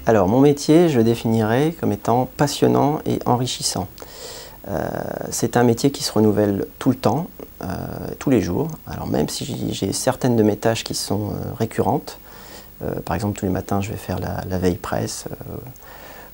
Alors mon métier, je le définirais comme étant passionnant et enrichissant. C'est un métier qui se renouvelle tout le temps, tous les jours. Alors même si j'ai certaines de mes tâches qui sont récurrentes, par exemple tous les matins je vais faire la veille presse,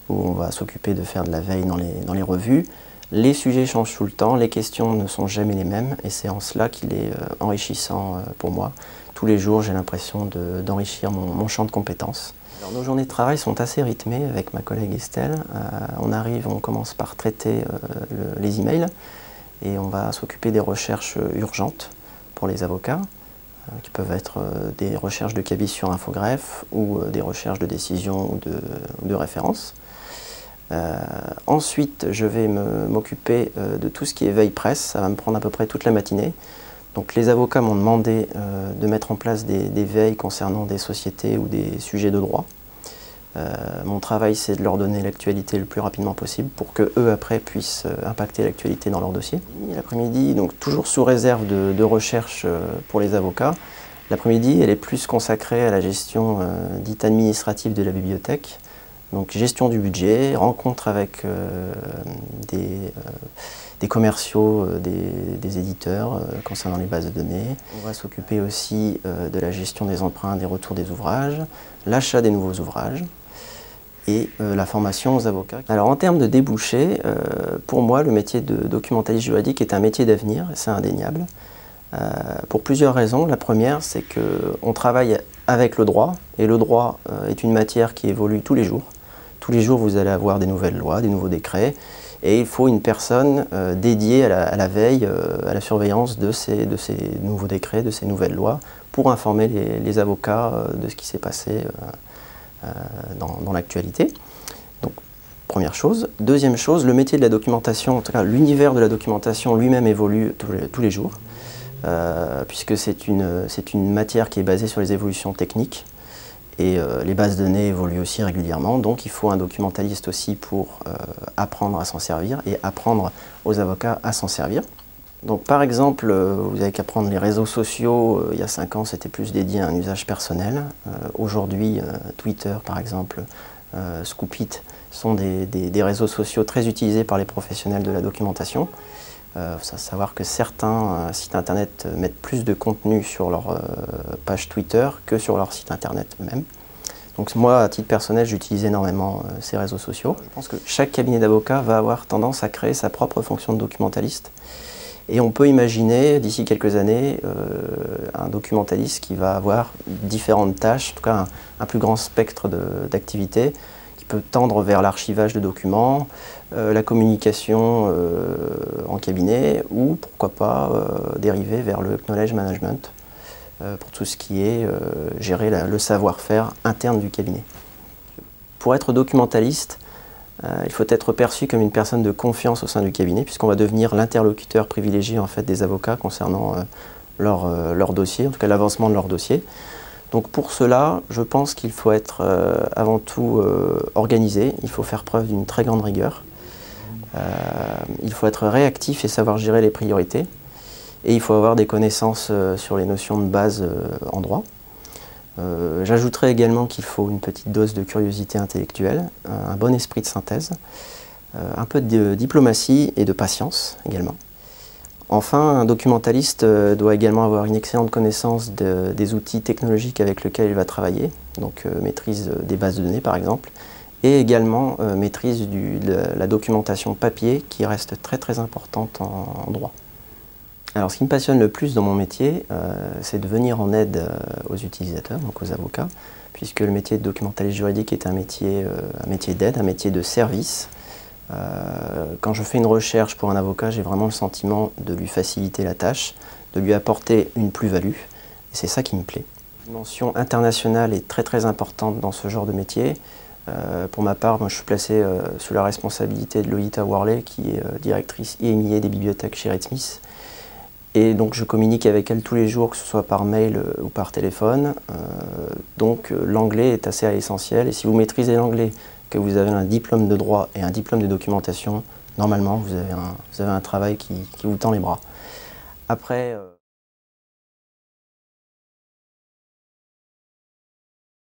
où on va s'occuper de faire de la veille dans les revues. Les sujets changent tout le temps, les questions ne sont jamais les mêmes et c'est en cela qu'il est enrichissant pour moi. Tous les jours j'ai l'impression d'enrichir mon champ de compétences. Alors, nos journées de travail sont assez rythmées avec ma collègue Estelle. On commence par traiter les emails et on va s'occuper des recherches urgentes pour les avocats, qui peuvent être des recherches de cabis sur Infogreffe ou des recherches de décision ou de référence. Ensuite, je vais m'occuper de tout ce qui est veille presse. Ça va me prendre à peu près toute la matinée. Donc, les avocats m'ont demandé de mettre en place des veilles concernant des sociétés ou des sujets de droit. Mon travail, c'est de leur donner l'actualité le plus rapidement possible pour qu'eux, après, puissent impacter l'actualité dans leur dossier. L'après-midi, donc toujours sous réserve de recherche pour les avocats, l'après-midi, elle est plus consacrée à la gestion dite administrative de la bibliothèque. Donc gestion du budget, rencontre avec des commerciaux, des éditeurs concernant les bases de données. On va s'occuper aussi de la gestion des emprunts, des retours des ouvrages, l'achat des nouveaux ouvrages et la formation aux avocats. Alors en termes de débouchés, pour moi le métier de documentaliste juridique est un métier d'avenir, c'est indéniable. Pour plusieurs raisons. La première, c'est qu'on travaille avec le droit et le droit est une matière qui évolue tous les jours. Tous les jours, vous allez avoir des nouvelles lois, des nouveaux décrets, et il faut une personne dédiée à la veille, à la surveillance de ces nouveaux décrets, de ces nouvelles lois, pour informer les avocats de ce qui s'est passé dans l'actualité. Donc, première chose. Deuxième chose, le métier de la documentation, en tout cas l'univers de la documentation lui-même évolue tous les jours, puisque c'est une matière qui est basée sur les évolutions techniques. Et les bases de données évoluent aussi régulièrement, donc il faut un documentaliste aussi pour apprendre à s'en servir et apprendre aux avocats à s'en servir. Donc par exemple, vous avez qu'à prendre les réseaux sociaux, il y a 5 ans c'était plus dédié à un usage personnel. Aujourd'hui, Twitter par exemple, Scoopit sont des réseaux sociaux très utilisés par les professionnels de la documentation. Il faut savoir que certains sites internet mettent plus de contenu sur leur page Twitter que sur leur site internet eux-mêmes. Donc moi, à titre personnel, j'utilise énormément ces réseaux sociaux. Je pense que chaque cabinet d'avocats va avoir tendance à créer sa propre fonction de documentaliste. Et on peut imaginer, d'ici quelques années, un documentaliste qui va avoir différentes tâches, en tout cas un plus grand spectre d'activités, qui peut tendre vers l'archivage de documents, la communication en cabinet ou pourquoi pas dériver vers le knowledge management pour tout ce qui est gérer le savoir-faire interne du cabinet. Pour être documentaliste, il faut être perçu comme une personne de confiance au sein du cabinet puisqu'on va devenir l'interlocuteur privilégié en fait, des avocats concernant leur dossier, en tout cas l'avancement de leur dossier. Donc pour cela, je pense qu'il faut être avant tout organisé, il faut faire preuve d'une très grande rigueur, il faut être réactif et savoir gérer les priorités, et il faut avoir des connaissances sur les notions de base en droit. J'ajouterais également qu'il faut une petite dose de curiosité intellectuelle, un bon esprit de synthèse, un peu de diplomatie et de patience également. Enfin, un documentaliste doit également avoir une excellente connaissance des outils technologiques avec lesquels il va travailler, donc maîtrise des bases de données par exemple, et également maîtrise de la documentation papier qui reste très importante en droit. Alors ce qui me passionne le plus dans mon métier, c'est de venir en aide aux utilisateurs, donc aux avocats, puisque le métier de documentaliste juridique est un métier d'aide, un métier de service. Quand je fais une recherche pour un avocat, j'ai vraiment le sentiment de lui faciliter la tâche, de lui apporter une plus-value, et c'est ça qui me plaît. La dimension internationale est très importante dans ce genre de métier. Pour ma part, moi, je suis placé sous la responsabilité de Lolita Worley, qui est directrice IMIA des bibliothèques chez Reed Smith. Et donc je communique avec elle tous les jours, que ce soit par mail ou par téléphone. Donc l'anglais est assez essentiel. Et si vous maîtrisez l'anglais, que vous avez un diplôme de droit et un diplôme de documentation, normalement vous avez un travail qui vous tend les bras. Après,